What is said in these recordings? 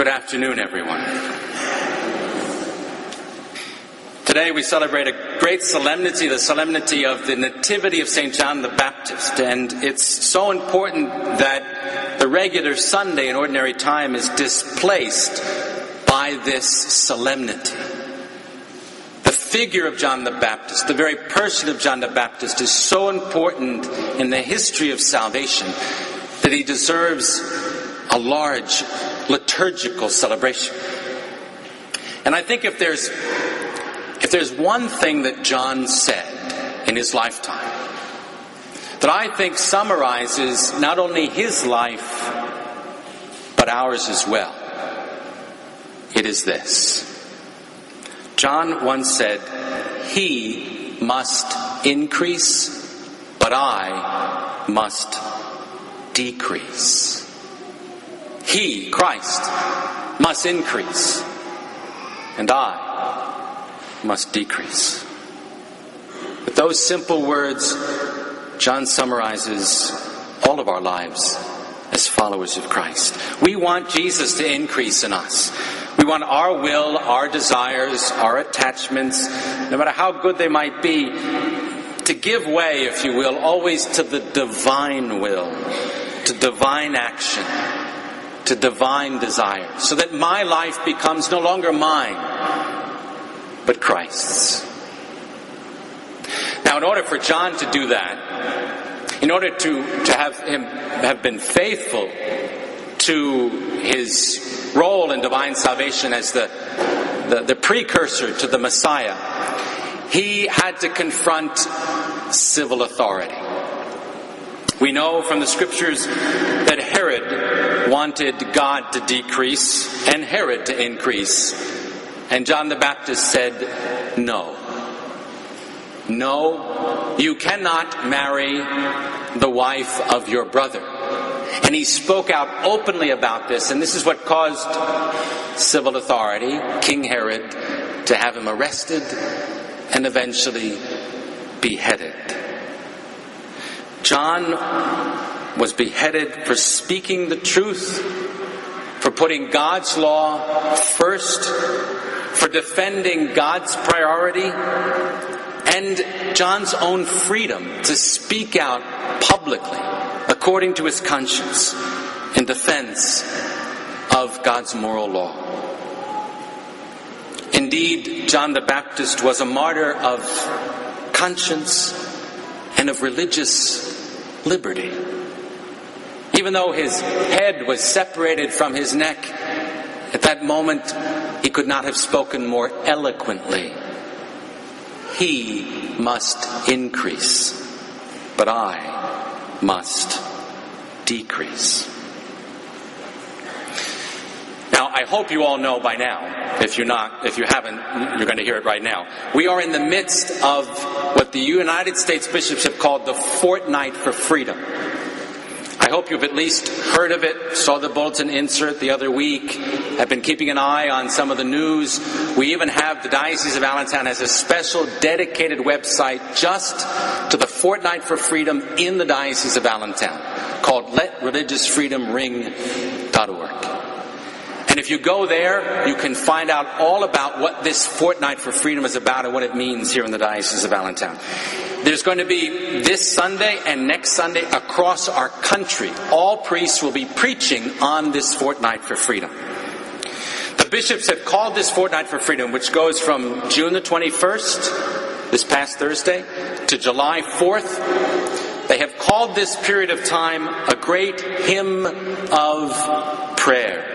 Good afternoon, everyone. Today we celebrate a great solemnity, the solemnity of the Nativity of St. John the Baptist. And it's so important that the regular Sunday in ordinary time is displaced by this solemnity. The figure of John the Baptist, the very person of John the Baptist, is so important in the history of salvation that he deserves a large liturgical celebration. And I think if there's one thing that John said in his lifetime that I think summarizes not only his life but ours as well, it is this. John once said, "He must increase, but I must decrease." He, Christ, must increase, and I must decrease. With those simple words, John summarizes all of our lives as followers of Christ. We want Jesus to increase in us. We want our will, our desires, our attachments, no matter how good they might be, to give way, if you will, always to the divine will, to divine action, to divine desire, so that my life becomes no longer mine, but Christ's. Now, in order for John to do that, in order to have been faithful to his role in divine salvation as the precursor to the Messiah, he had to confront civil authority. We know from the scriptures that Herod wanted God to decrease and Herod to increase. And John the Baptist said, no. No, you cannot marry the wife of your brother. And he spoke out openly about this, and this is what caused civil authority, King Herod, to have him arrested and eventually beheaded. John was beheaded for speaking the truth, for putting God's law first, for defending God's priority, and John's own freedom to speak out publicly according to his conscience in defense of God's moral law. Indeed, John the Baptist was a martyr of conscience and of religious liberty. Even though his head was separated from his neck, at that moment he could not have spoken more eloquently. He must increase, but I must decrease. Now, I hope you all know by now. If you haven't, you're going to hear it right now. We are in the midst of what the United States bishops have called the Fortnight for Freedom. I hope you've at least heard of it, saw the bulletin insert the other week, have been keeping an eye on some of the news. We even have the Diocese of Allentown has a special dedicated website just to the Fortnight for Freedom in the Diocese of Allentown called LetReligiousFreedomRing.org. And if you go there, you can find out all about what this Fortnight for Freedom is about and what it means here in the Diocese of Allentown. There's going to be this Sunday and next Sunday across our country. All priests will be preaching on this Fortnight for Freedom. The bishops have called this Fortnight for Freedom, which goes from June the 21st, this past Thursday, to July 4th. They have called this period of time a great hymn of prayer.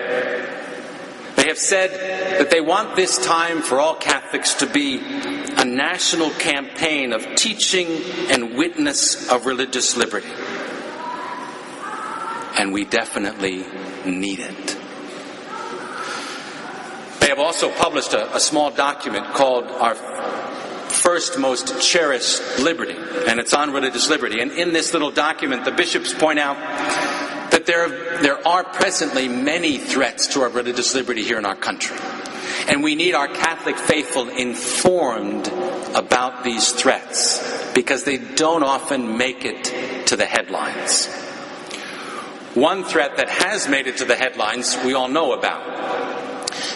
They have said that they want this time for all Catholics to be a national campaign of teaching and witness of religious liberty. And we definitely need it. They have also published a small document called Our First Most Cherished Liberty, and it's on religious liberty. And in this little document, the bishops point out that there are presently many threats to our religious liberty here in our country. And we need our Catholic faithful informed about these threats because they don't often make it to the headlines. One threat that has made it to the headlines we all know about.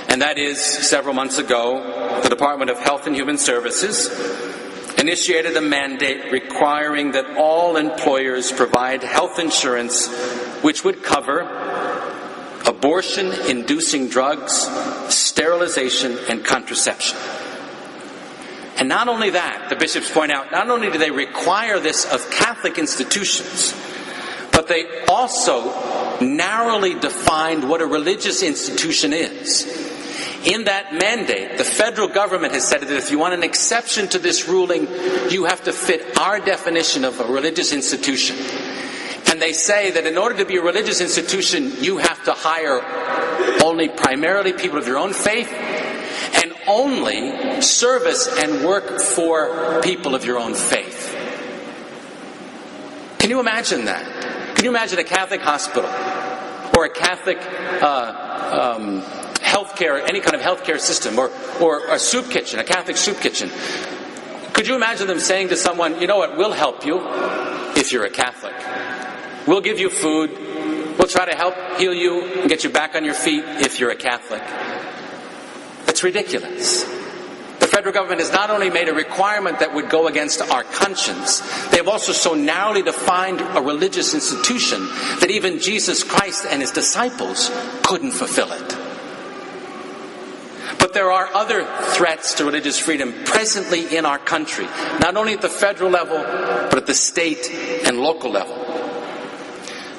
And that is, several months ago, the Department of Health and Human Services initiated a mandate requiring that all employers provide health insurance which would cover abortion-inducing drugs, sterilization, and contraception. And not only that, the bishops point out, not only do they require this of Catholic institutions, but they also narrowly defined what a religious institution is. In that mandate, the federal government has said that if you want an exception to this ruling, you have to fit our definition of a religious institution. And they say that in order to be a religious institution, you have to hire only primarily people of your own faith, and only service and work for people of your own faith. Can you imagine that? Can you imagine a Catholic hospital or a Catholic healthcare, any kind of healthcare system, or a soup kitchen, a Catholic soup kitchen? Could you imagine them saying to someone, you know what, we'll help you if you're a Catholic. We'll give you food. We'll try to help heal you and get you back on your feet if you're a Catholic. That's ridiculous. The federal government has not only made a requirement that would go against our conscience, they have also so narrowly defined a religious institution that even Jesus Christ and his disciples couldn't fulfill it. But there are other threats to religious freedom presently in our country, not only at the federal level, but at the state and local level.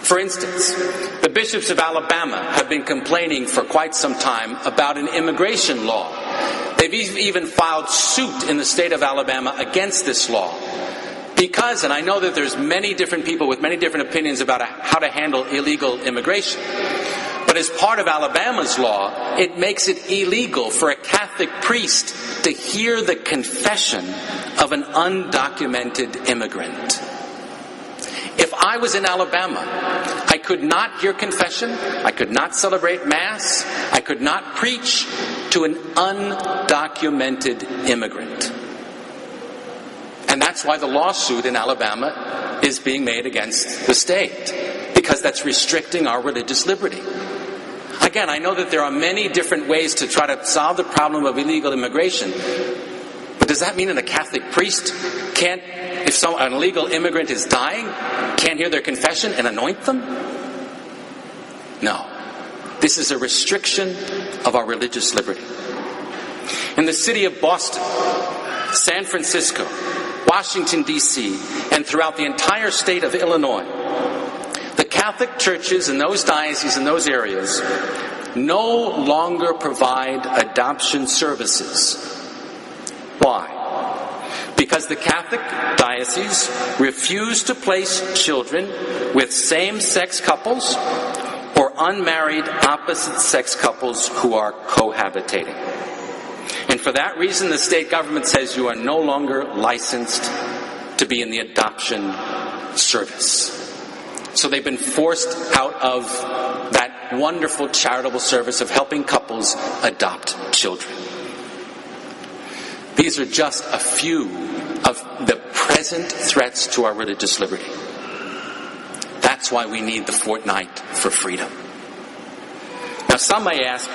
For instance, the bishops of Alabama have been complaining for quite some time about an immigration law. They've even filed suit in the state of Alabama against this law. Because, and I know that there's many different people with many different opinions about how to handle illegal immigration, but as part of Alabama's law, it makes it illegal for a Catholic priest to hear the confession of an undocumented immigrant. If I was in Alabama, I could not hear confession, I could not celebrate Mass, I could not preach to an undocumented immigrant. And that's why the lawsuit in Alabama is being made against the state, because that's restricting our religious liberty. Again, I know that there are many different ways to try to solve the problem of illegal immigration, but does that mean that a Catholic priest can't, if an illegal immigrant is dying, can't hear their confession and anoint them? No. This is a restriction of our religious liberty. In the city of Boston, San Francisco, Washington, D.C., and throughout the entire state of Illinois, the Catholic churches in those dioceses, in those areas, no longer provide adoption services. Why? Because the Catholic diocese refuse to place children with same-sex couples or unmarried opposite-sex couples who are cohabitating. And for that reason, the state government says you are no longer licensed to be in the adoption service. So they've been forced out of that wonderful charitable service of helping couples adopt children. These are just a few of the present threats to our religious liberty. That's why we need the Fortnight for Freedom. Now, some may ask,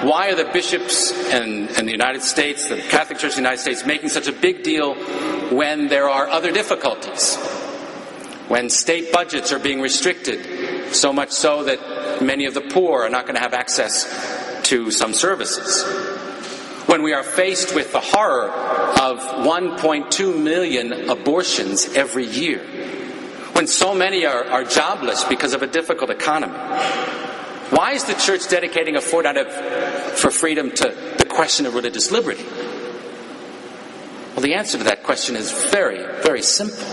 why are the bishops in the United States, the Catholic Church in the United States, making such a big deal when there are other difficulties? When state budgets are being restricted, so much so that many of the poor are not going to have access to some services. When we are faced with the horror of 1.2 million abortions every year. When so many are jobless because of a difficult economy. Why is the church dedicating a fortnight for freedom to the question of religious liberty? Well, the answer to that question is very, very simple.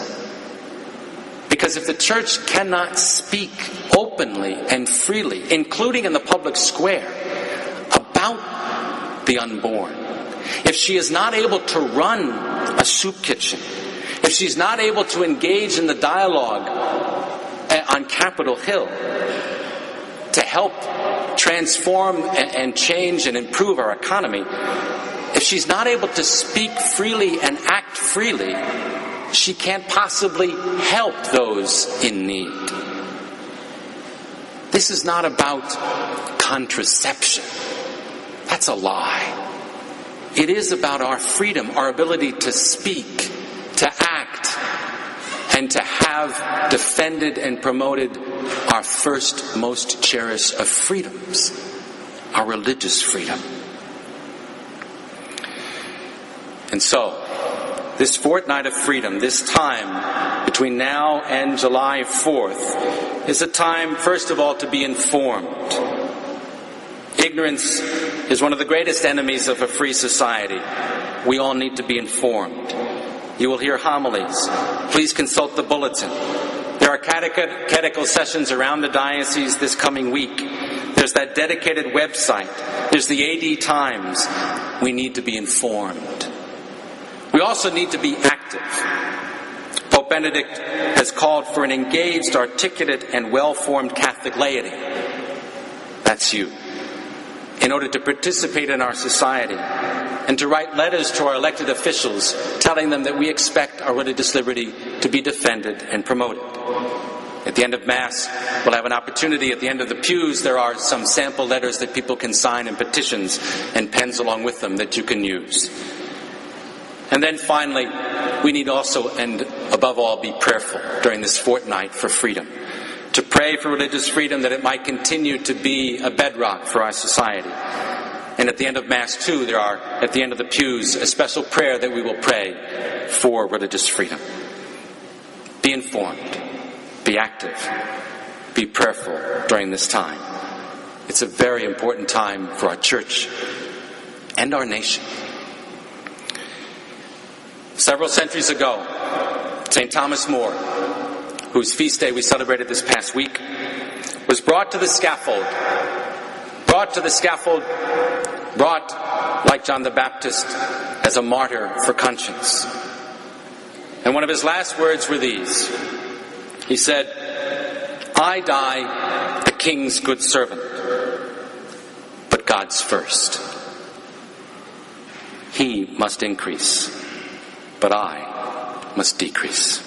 Because if the church cannot speak openly and freely, including in the public square, about the unborn, if she is not able to run a soup kitchen, if she's not able to engage in the dialogue on Capitol Hill to help transform and change and improve our economy, if she's not able to speak freely and act freely, she can't possibly help those in need. This is not about contraception. That's a lie. It is about our freedom, our ability to speak, to act, and to have defended and promoted our first, most cherished of freedoms, our religious freedom. And so, this fortnight of freedom, this time between now and July 4th, is a time, first of all, to be informed. Ignorance is one of the greatest enemies of a free society. We all need to be informed. You will hear homilies. Please consult the bulletin. There are catechetical sessions around the diocese this coming week. There's that dedicated website. There's the AD Times. We need to be informed. We also need to be active. Pope Benedict has called for an engaged, articulate, and well-formed Catholic laity. That's you. In order to participate in our society and to write letters to our elected officials telling them that we expect our religious liberty to be defended and promoted. At the end of Mass, we'll have an opportunity. At the end of the pews, there are some sample letters that people can sign and petitions and pens along with them that you can use. And then finally, we need also, and above all, be prayerful during this fortnight for freedom. To pray for religious freedom, that it might continue to be a bedrock for our society. And at the end of Mass, too, there are, at the end of the pews, a special prayer that we will pray for religious freedom. Be informed. Be active. Be prayerful during this time. It's a very important time for our church and our nation. Several centuries ago, St. Thomas More, whose feast day we celebrated this past week, was brought to the scaffold. Brought, like John the Baptist, as a martyr for conscience. And one of his last words were these. He said, "I die the king's good servant, but God's first. He must increase, but I must decrease."